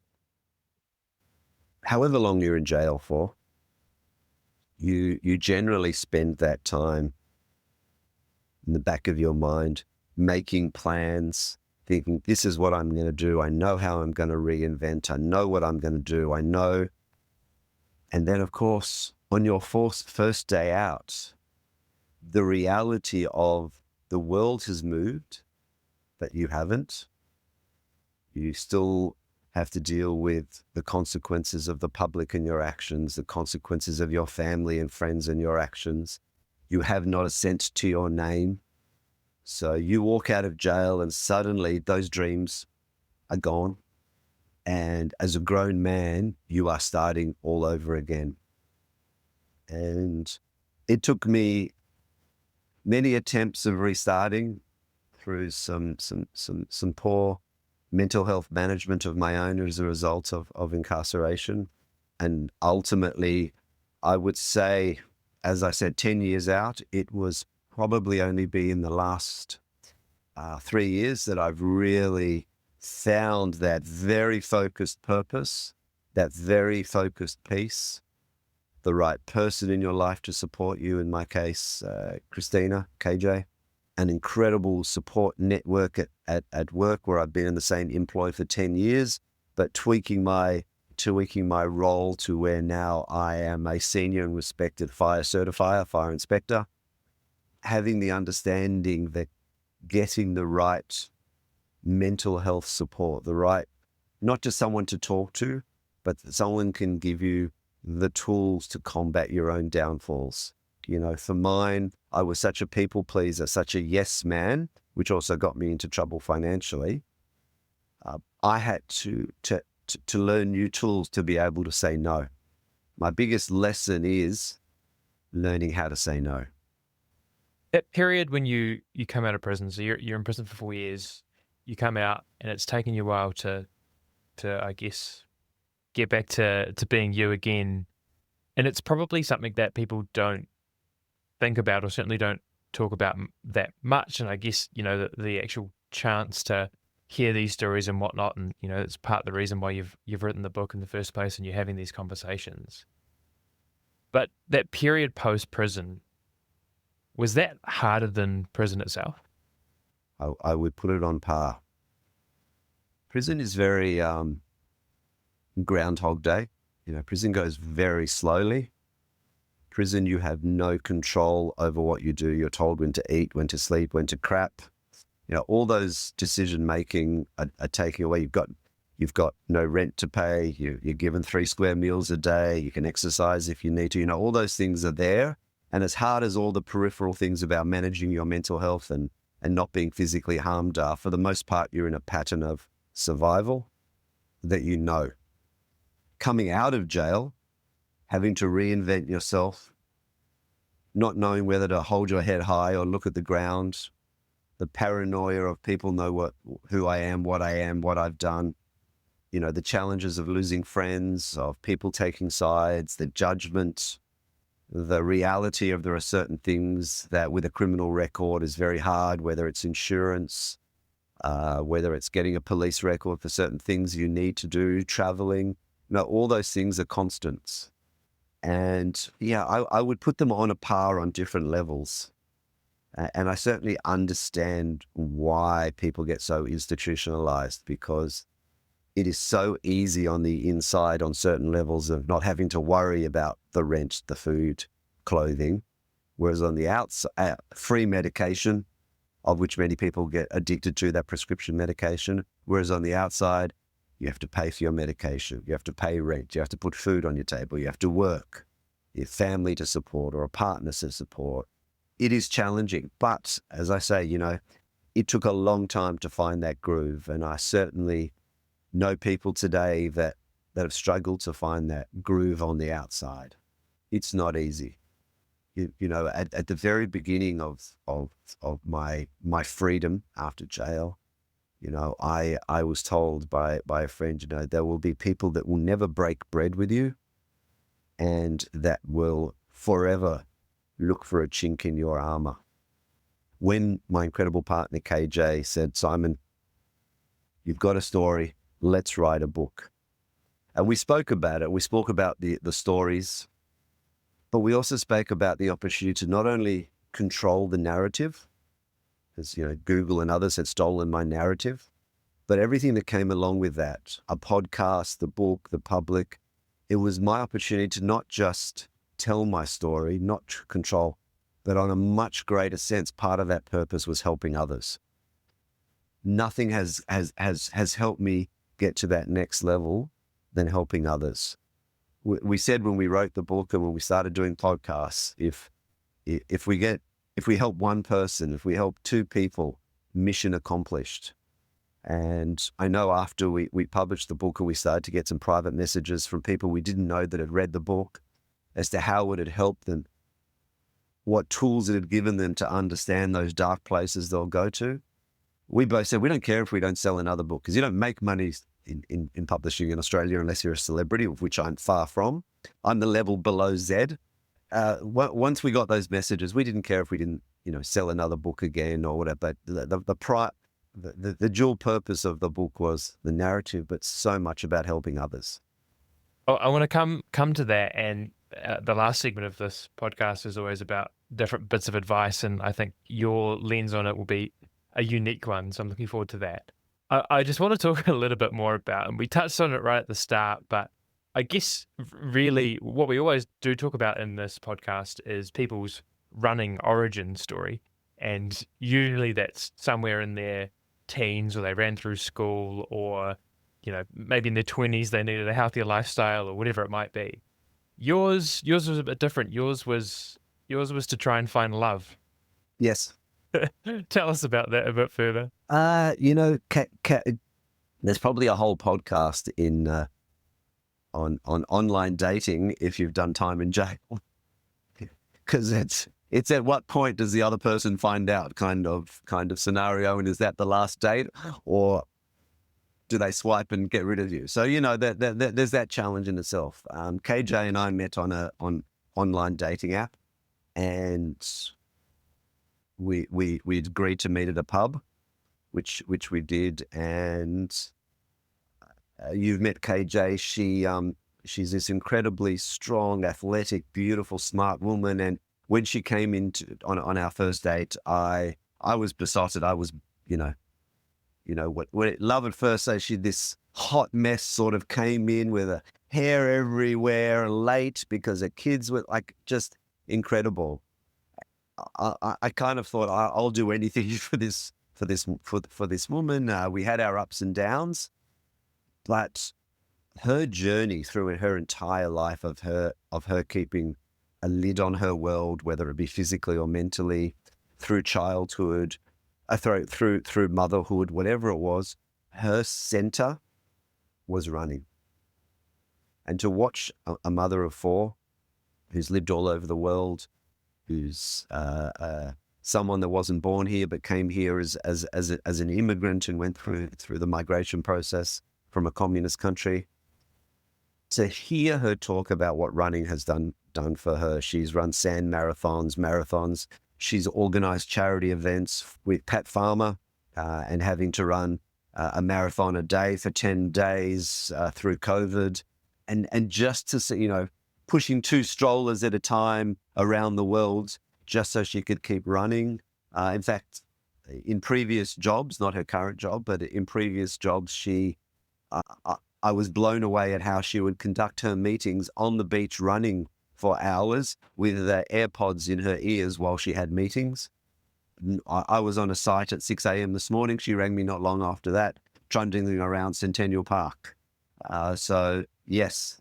[SPEAKER 1] however long you're in jail for, you generally spend that time in the back of your mind, making plans, thinking, this is what I'm going to do. I know how I'm going to reinvent. I know what I'm going to do. I know. And then, of course, on your first day out, the reality of the world has moved, but you haven't. You still have to deal with the consequences of the public and your actions, the consequences of your family and friends and your actions. You have not a cent to your name. So you walk out of jail and suddenly those dreams are gone. And as a grown man, you are starting all over again. And it took me many attempts of restarting through some poor mental health management of my own as a result of incarceration. And ultimately, I would say, as I said, 10 years out, it was probably only be in the last 3 years that I've really found that very focused purpose, that very focused peace, the right person in your life to support you. In my case, Christina, KJ, an incredible support network at work where I've been in the same employ for 10 years, but tweaking my role to where now I am a senior and respected fire certifier, fire inspector, having the understanding that getting the right mental health support, the right, not just someone to talk to, but that someone can give you the tools to combat your own downfalls. You know, for mine, I was such a people pleaser, such a yes man, which also got me into trouble financially. I had to learn new tools to be able to say no. My biggest lesson is learning how to say no.
[SPEAKER 2] That period when you come out of prison, so you're in prison for 4 years, you come out and it's taken you a while to I guess get back to being you again. And it's probably something that people don't think about, or certainly don't talk about that much. And I guess, you know, the actual chance to hear these stories and whatnot, and, you know, it's part of the reason why you've written the book in the first place and you're having these conversations. But that period post prison, was that harder than prison itself?
[SPEAKER 1] I would put it on par. Prison is very Groundhog Day. You know, prison goes very slowly. Prison, you have no control over what you do. You're told when to eat, when to sleep, when to crap. You know, all those decision making are taken away. You've got no rent to pay. You're given 3 square meals a day. You can exercise if you need to. You know, all those things are there. And as hard as all the peripheral things about managing your mental health and not being physically harmed are, for the most part, you're in a pattern of survival that you know. Coming out of jail, having to reinvent yourself, not knowing whether to hold your head high or look at the ground, the paranoia of people know who I am, what I've done, you know, the challenges of losing friends, of people taking sides, the judgment, the reality of there are certain things that with a criminal record is very hard, whether it's insurance, whether it's getting a police record for certain things you need to do, traveling. No, all those things are constants. And yeah, I would put them on a par on different levels. And I certainly understand why people get so institutionalized, because it is so easy on the inside on certain levels of not having to worry about the rent, the food, clothing. Whereas on the outside, free medication, of which many people get addicted to, that prescription medication. Whereas on the outside, you have to pay for your medication. You have to pay rent. You have to put food on your table. You have to work. Your family to support or a partner to support. It is challenging. But as I say, you know, it took a long time to find that groove. And I certainly know people today that have struggled to find that groove on the outside. It's not easy. You know, at the very beginning of my freedom after jail, you know, I was told by a friend, you know, there will be people that will never break bread with you and that will forever look for a chink in your armor. When my incredible partner, KJ, said, Simon, you've got a story, let's write a book. And we spoke about it. We spoke about the stories, but we also spoke about the opportunity to not only control the narrative, as Google and others had stolen my narrative, but everything that came along with that, a podcast, the book, the public, it was my opportunity to not just tell my story, not control, but on a much greater sense, part of that purpose was helping others. Nothing has helped me get to that next level than helping others. We said when we wrote the book and when we started doing podcasts, if we help one person, if we help two people, mission accomplished. And I know after we published the book and we started to get some private messages from people we didn't know that had read the book as to how it had helped them, what tools it had given them to understand those dark places they'll go to. We both said, we don't care if we don't sell another book, because you don't make money in publishing in Australia unless you're a celebrity, of which I'm far from. I'm the level below Z. Once we got those messages, we didn't care if we didn't, sell another book again or whatever. But the dual purpose of the book was the narrative, but so much about helping others.
[SPEAKER 2] Oh, I want to come to that, and the last segment of this podcast is always about different bits of advice, and I think your lens on it will be a unique one, so I'm looking forward to that. I just want to talk a little bit more about, and we touched on it right at the start, but I guess really what we always do talk about in this podcast is people's running origin story, and usually that's somewhere in their teens, or they ran through school, or maybe in their 20s they needed a healthier lifestyle, or whatever it might be. Yours was a bit different. Yours was to try and find love.
[SPEAKER 1] Yes.
[SPEAKER 2] Tell us about that a bit further.
[SPEAKER 1] There's probably a whole podcast on online dating if you've done time in jail, because it's at what point does the other person find out kind of scenario, and is that the last date, or do they swipe and get rid of you? So there's that challenge in itself. KJ and I met on an online dating app, and we agreed to meet at a pub, which we did. And you've met KJ. She's this incredibly strong, athletic, beautiful, smart woman. And when she came on our first date, I was besotted. I was, what love at first sight. She, this hot mess, sort of came in with her hair everywhere, late because her kids were just incredible. I kind of thought I'll do anything for this woman. We had our ups and downs, but her journey through her entire life of her keeping a lid on her world, whether it be physically or mentally, through childhood, through motherhood, whatever it was, her center was running. And to watch a mother of four who's lived all over the world, who's someone that wasn't born here but came here as an immigrant and went through the migration process from a communist country, to hear her talk about what running has done for her. She's run sand marathons. She's organized charity events with Pat Farmer, and having to run a marathon a day for 10 days through COVID, and just to see, pushing 2 strollers at a time around the world just so she could keep running. In fact, in previous jobs, not her current job, but in previous jobs, I was blown away at how she would conduct her meetings on the beach running for hours with AirPods in her ears while she had meetings. I was on a site at 6 a.m. this morning. She rang me not long after that, trundling around Centennial Park. So yes,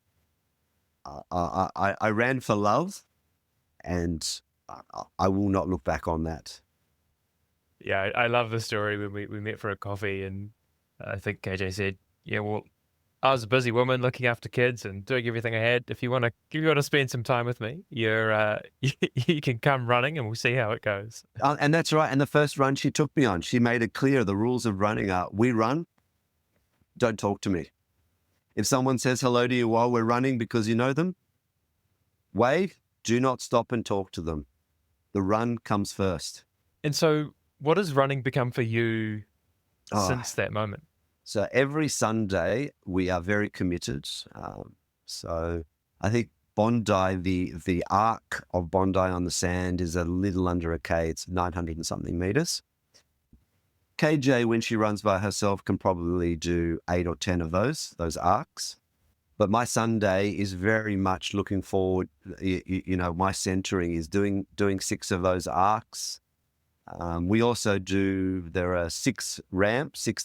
[SPEAKER 1] I ran for love, and I will not look back on that.
[SPEAKER 2] Yeah, I love the story when we met for a coffee, and I think KJ said, "Yeah, well, I was a busy woman looking after kids and doing everything I had. If you want to spend some time with me, you can come running, and we'll see how it goes."
[SPEAKER 1] And that's right. And the first run she took me on, she made it clear the rules of running are: we run, don't talk to me. If someone says hello to you while we're running because you know them, wave, do not stop and talk to them. The run comes first.
[SPEAKER 2] And so what has running become for you since that moment?
[SPEAKER 1] So every Sunday we are very committed. So I think Bondi, the arc of Bondi on the sand is a little under a K. It's 900 and something meters. KJ, when she runs by herself, can probably do 8 or 10 of those arcs. But my Sunday is very much looking forward. My centering is doing 6 of those arcs. We also there are 6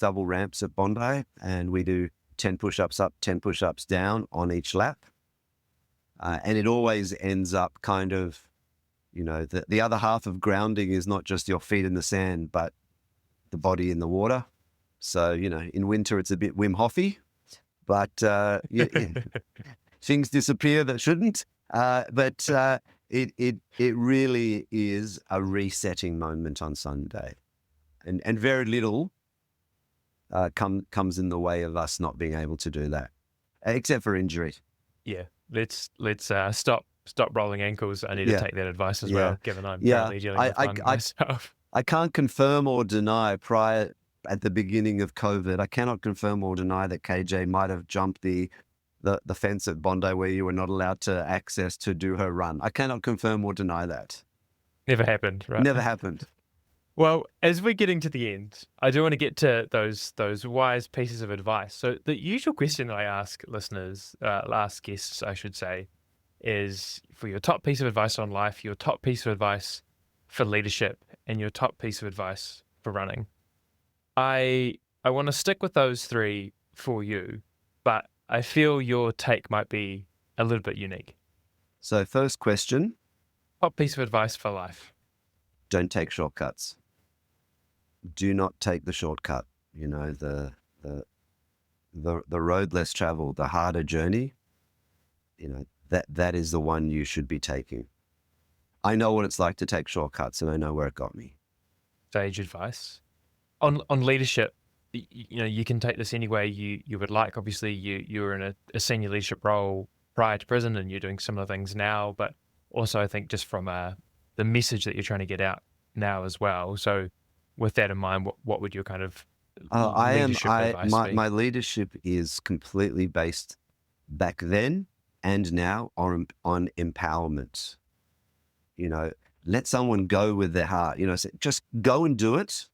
[SPEAKER 1] double ramps at Bondi, and we do 10 push-ups up, 10 push-ups down on each lap. And it always ends up kind of, the other half of grounding is not just your feet in the sand, but the body in the water. So, in winter it's a bit Wim Hofy, but things disappear that shouldn't. But it really is a resetting moment on Sunday, and very little comes in the way of us not being able to do that, except for injury.
[SPEAKER 2] Yeah, let's stop rolling ankles. I need to take that advice as well, given I'm currently dealing with one myself.
[SPEAKER 1] I can't confirm or deny at the beginning of COVID, I cannot confirm or deny that KJ might have jumped the fence at Bondi where you were not allowed to access to do her run. I cannot confirm or deny that.
[SPEAKER 2] Never happened, right?
[SPEAKER 1] Never happened.
[SPEAKER 2] Well, as we're getting to the end, I do want to get to those wise pieces of advice. So the usual question I ask listeners, ask guests, I should say, is for your top piece of advice on life, your top piece of advice for leadership, and your top piece of advice for running. I want to stick with those 3 for you, but I feel your take might be a little bit unique.
[SPEAKER 1] So first question.
[SPEAKER 2] Top piece of advice for life.
[SPEAKER 1] Don't take shortcuts. Do not take the shortcut. The road less traveled, the harder journey, that is the one you should be taking. I know what it's like to take shortcuts, and I know where it got me.
[SPEAKER 2] Sage advice. On leadership, you can take this any way you would like. Obviously, you were in a senior leadership role prior to prison, and you're doing similar things now. But also, I think just from the message that you're trying to get out now as well. So, with that in mind, what would your kind of leadership advice be?
[SPEAKER 1] My leadership is completely based back then and now on empowerment. Let someone go with their heart. Just go and do it.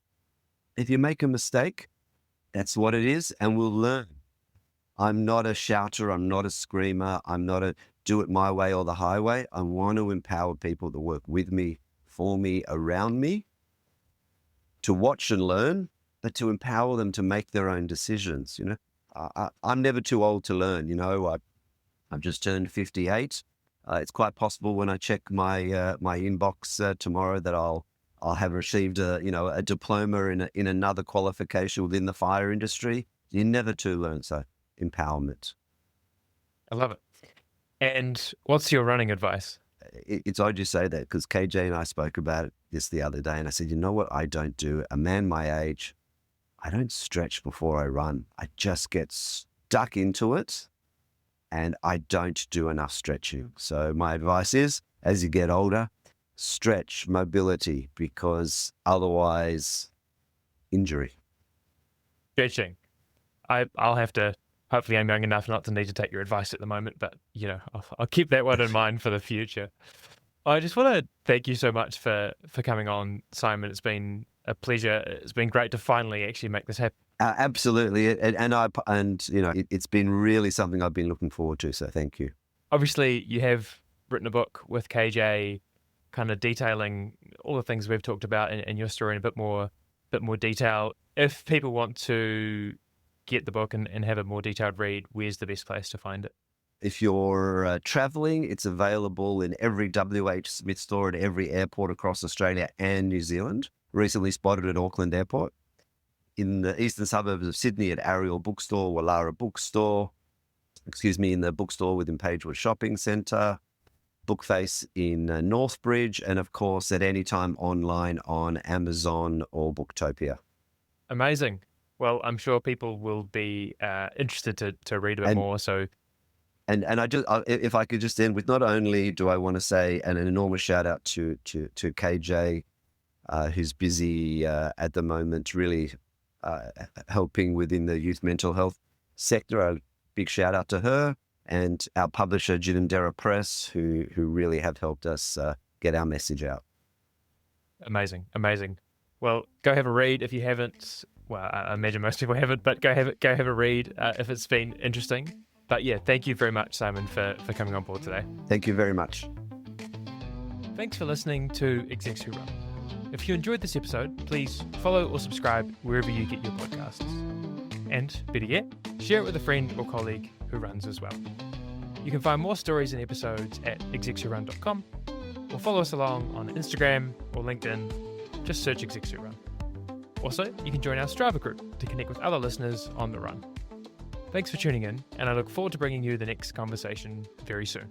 [SPEAKER 1] If you make a mistake, that's what it is, and we'll learn. I'm not a shouter. I'm not a screamer. I'm not a do it my way or the highway. I want to empower people to work with me, for me, around me, to watch and learn, but to empower them to make their own decisions. I'm never too old to learn. I've just turned 58. It's quite possible when I check my inbox tomorrow that I'll have received a diploma in another qualification within the fire industry. You're never too learn. So empowerment.
[SPEAKER 2] I love it. And what's your running advice?
[SPEAKER 1] It's odd you say that, because KJ and I spoke about it this the other day, and I said, you know what I don't do? A man my age, I don't stretch before I run. I just get stuck into it, and I don't do enough stretching. So my advice is, as you get older, stretch, mobility, because otherwise injury.
[SPEAKER 2] Stretching. I'll have to, hopefully I'm young enough not to need to take your advice at the moment, but I'll keep that one in mind for the future. I just want to thank you so much for coming on, Simon. It's been a pleasure. It's been great to finally actually make this happen.
[SPEAKER 1] Absolutely. It's been really something I've been looking forward to. So thank you.
[SPEAKER 2] Obviously you have written a book with KJ, kind of detailing all the things we've talked about in your story in a bit more detail. If people want to get the book and have a more detailed read, where's the best place to find it?
[SPEAKER 1] If you're traveling, it's available in every WH Smith store at every airport across Australia and New Zealand. Recently spotted at Auckland Airport. In the eastern suburbs of Sydney at Ariel Bookstore, Wallara Bookstore, in the bookstore within Pagewood Shopping Centre, Bookface in Northbridge, and of course at any time online on Amazon or Booktopia.
[SPEAKER 2] Amazing. Well, I'm sure people will be interested to read a bit more. So,
[SPEAKER 1] and if I could just end with, not only do I want to say an enormous shout out to KJ, who's busy at the moment, really helping within the youth mental health sector. A big shout out to her, and our publisher, Ginendera Press, who really have helped us get our message out.
[SPEAKER 2] Amazing. Well, go have a read if you haven't. Well, I imagine most people haven't, but go have a read if it's been interesting. But yeah, thank you very much, Simon, for coming on board today.
[SPEAKER 1] Thank you very much.
[SPEAKER 2] Thanks for listening to Execs Who Run. If you enjoyed this episode, please follow or subscribe wherever you get your podcasts. And better yet, share it with a friend or colleague who runs as well. You can find more stories and episodes at execswhorun.com, or follow us along on Instagram or LinkedIn. Just search Execs Who Run. Also, you can join our Strava group to connect with other listeners on the run. Thanks for tuning in, and I look forward to bringing you the next conversation very soon.